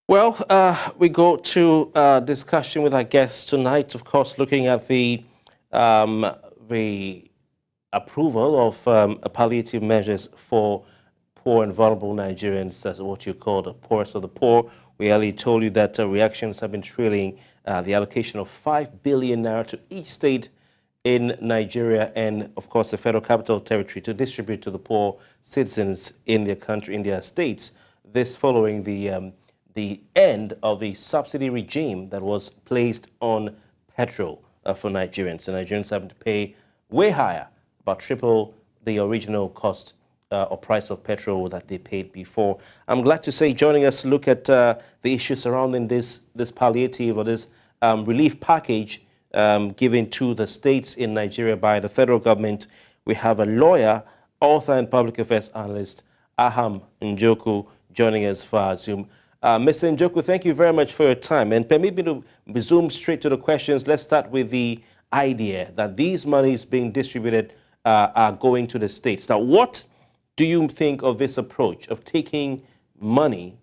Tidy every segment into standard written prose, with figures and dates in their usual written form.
Well, we go to discussion with our guests tonight, of course, looking at um, the approval of palliative measures for poor and vulnerable Nigerians, as what you call the poorest of the poor. We earlier told you that reactions have been trailing the allocation of 5 billion naira to each state in Nigeria and, of course, the Federal Capital Territory to distribute to the poor citizens in their country, in their states. This following the end of the subsidy regime that was placed on petrol for Nigerians. The Nigerians having to pay way higher, about triple the original cost or price of petrol that they paid before. I'm glad to say, joining us to look at the issues surrounding this palliative or this relief package given to the states in Nigeria by the federal government. We have a lawyer, author, and public affairs analyst, Aham Njoku, joining us via Zoom. Mr. Njoku, thank you very much for your time. And permit me to zoom straight to the questions. Let's start with the idea that these monies being distributed are going to the states. Now, what do you think of this approach of taking money,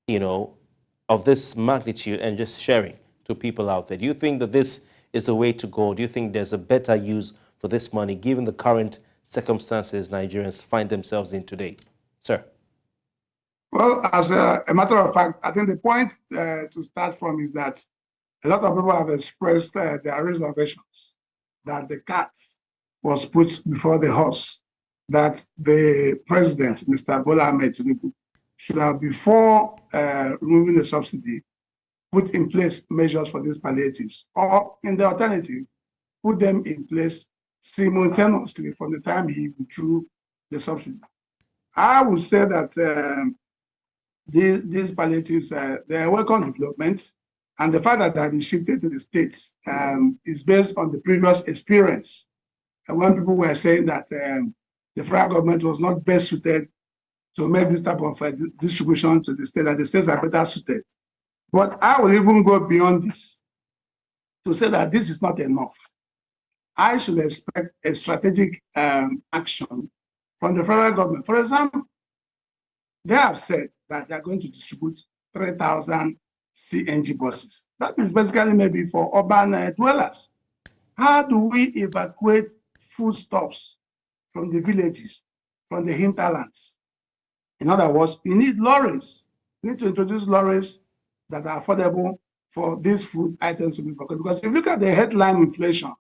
of this magnitude and just sharing to people out there? Do you think that this is the way to go? Do you think there's a better use for this money given the current circumstances Nigerians find themselves in today? Sir. Well, as a matter of fact, I think the point to start from is that a lot of people have expressed their reservations that the cat was put before the horse, that the president, Mr. Bola Ahmed Tinubu, should have, before removing the subsidy, put in place measures for these palliatives, or in the alternative, put them in place simultaneously from the time he withdrew the subsidy. I would say that these palliatives, they're a welcome development, and the fact that they have been shifted to the states is based on the previous experience. And when people were saying that the federal government was not best suited to make this type of distribution to the state, that the states are better suited. But I will even go beyond this to say that this is not enough. I should expect a strategic action from the federal government. For example, they have said that they're going to distribute 3,000 CNG buses. That is basically maybe for urban dwellers. How do we evacuate foodstuffs from the villages, from the hinterlands? In other words, you need lorries. You need to introduce lorries that are affordable for these food items to be evacuated. Because if you look at the headline inflation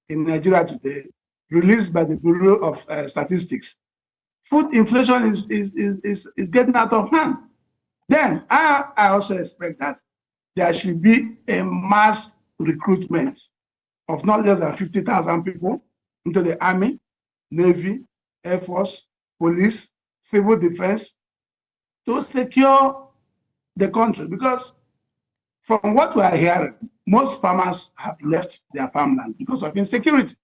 in Nigeria today, released by the Bureau of Statistics, food inflation is getting out of hand. Then I also expect that there should be a mass recruitment of not less than 50,000 people into the Army, Navy, Air Force, police, civil defense to secure the country. Because from what we are hearing, most farmers have left their farmlands because of insecurity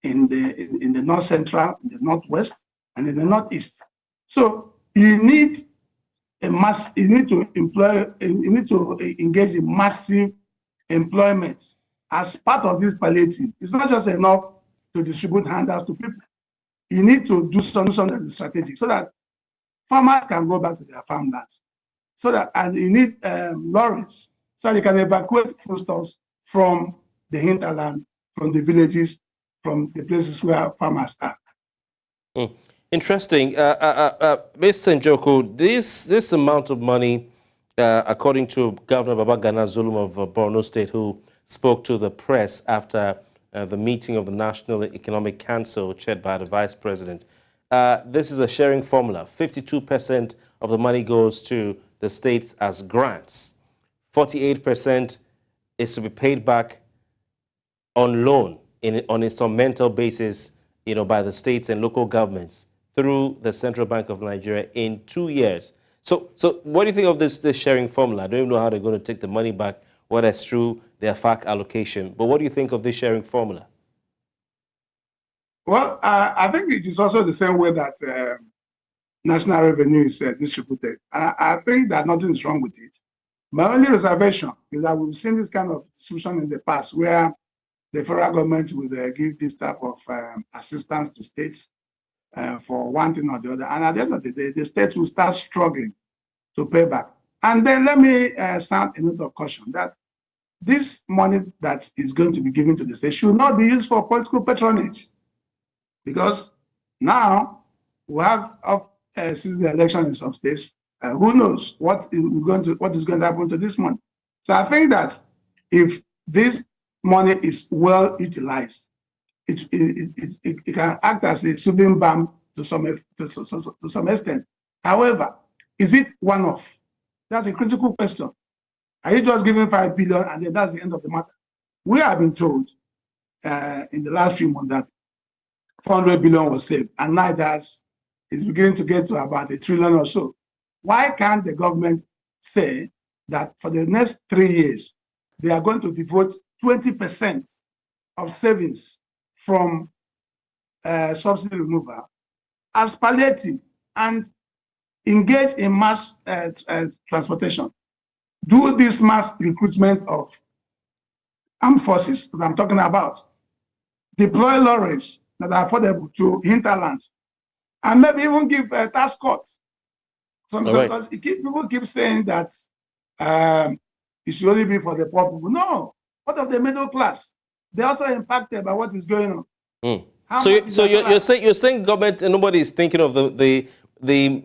in the north central, in the northwest, and in the northeast. So you need to engage in massive employment as part of this palliative. It's not just enough to distribute handouts to people. You need to do something that is strategic so that farmers can go back to their farmlands. And you need lorries so that you can evacuate foodstuffs from the hinterland, from the villages, from the places where farmers are. Interesting. Mr. Njoku, this amount of money, according to Governor Babagana Zulum of Borno State, who spoke to the press after the meeting of the National Economic Council chaired by the Vice President, this is a sharing formula. 52% of the money goes to the states as grants. 48% is to be paid back on loan on instrumental basis, by the states and local governments through the Central Bank of Nigeria in 2 years. So what do you think of this sharing formula? I don't even know how they're going to take the money back, whether it's through their FAC allocation. But what do you think of this sharing formula? Well, I think it is also the same way that national revenue is distributed. I think that nothing is wrong with it. My only reservation is that we've seen this kind of distribution in the past where the federal government would give this type of assistance to states for one thing or the other. And at the end of the day, the states will start struggling to pay back. And then let me sound a note of caution that this money that is going to be given to the state should not be used for political patronage, because now we have citizen election in some states. Who knows what is going to happen to this money? So I think that if this money is well utilized, it can act as a soothing balm to some extent. However, is it one-off? That's a critical question. Are you just giving 5 billion and then that's the end of the matter? We have been told in the last few months that 400 billion was saved, and now it's beginning to get to about 1 trillion or so. Why can't the government say that for the next 3 years, they are going to devote 20% of savings from subsidy removal as palliative and engage in mass transportation? Do this mass recruitment of armed forces that I'm talking about. Deploy lorries that are affordable to hinterlands, and maybe even give a task cut. So because people keep saying that it should only be for the poor people. No, what of the middle class? They're also impacted by what is going on. So you're saying government, and nobody is thinking of the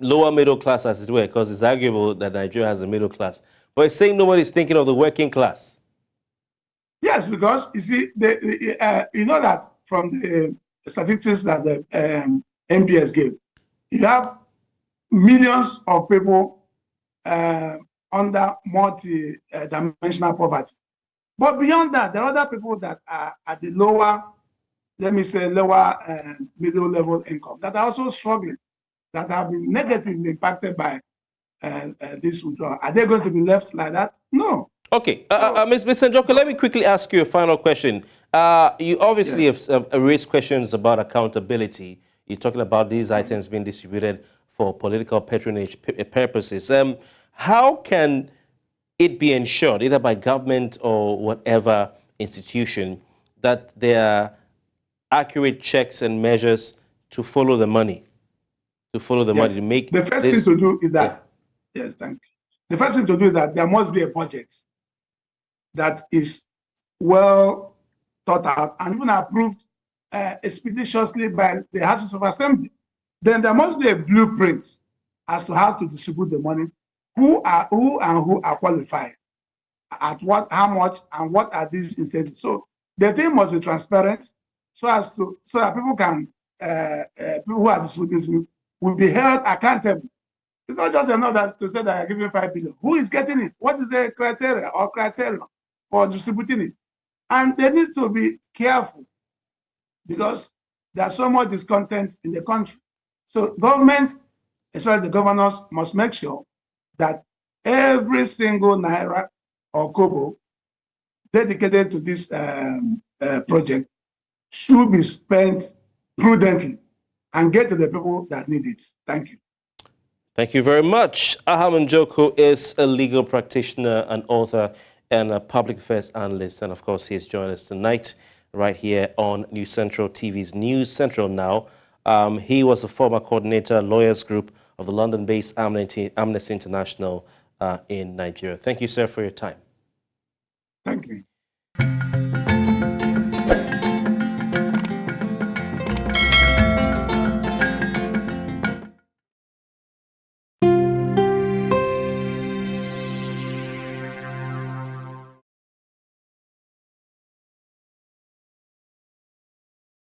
lower middle class, as it were, because it's arguable that Nigeria has a middle class. But it's saying nobody's thinking of the working class. Yes, because you see, you know that from the statistics that the MPS gave, you have millions of people under multi-dimensional poverty. But beyond that, there are other people that are at the lower, let me say, lower middle level income that are also struggling, that have been negatively impacted by this withdrawal. Are they going to be left like that? No. Okay, Mr. Njoku, let me quickly ask you a final question. You obviously have raised questions about accountability. You're talking about these items being distributed for political patronage purposes. How can it be ensured, either by government or whatever institution, that there are accurate checks and measures to follow the money? To follow the money, to make the first thing to do is that, yes, thank you. The first thing to do is that there must be a budget that is well thought out and even approved expeditiously by the Houses of Assembly. Then there must be a blueprint as to how to distribute the money, who are qualified, at what, how much, and what are these incentives. So the thing must be transparent, so that people can people who are distributing will be held accountable. It's not just enough to say that you're giving 5 billion. Who is getting it? What is the criteria for distributing it? And they need to be careful because there's so much discontent in the country. So government, especially the governors, must make sure that every single naira or kobo dedicated to this project should be spent prudently and get to the people that need it. Thank you. Thank you very much. Aham Njoku is a legal practitioner, an author, and a public affairs analyst. And of course, he's joined us tonight right here on News Central TV's News Central Now. He was a former coordinator, lawyers group of the London-based Amnesty International in Nigeria. Thank you, sir, for your time. Thank you.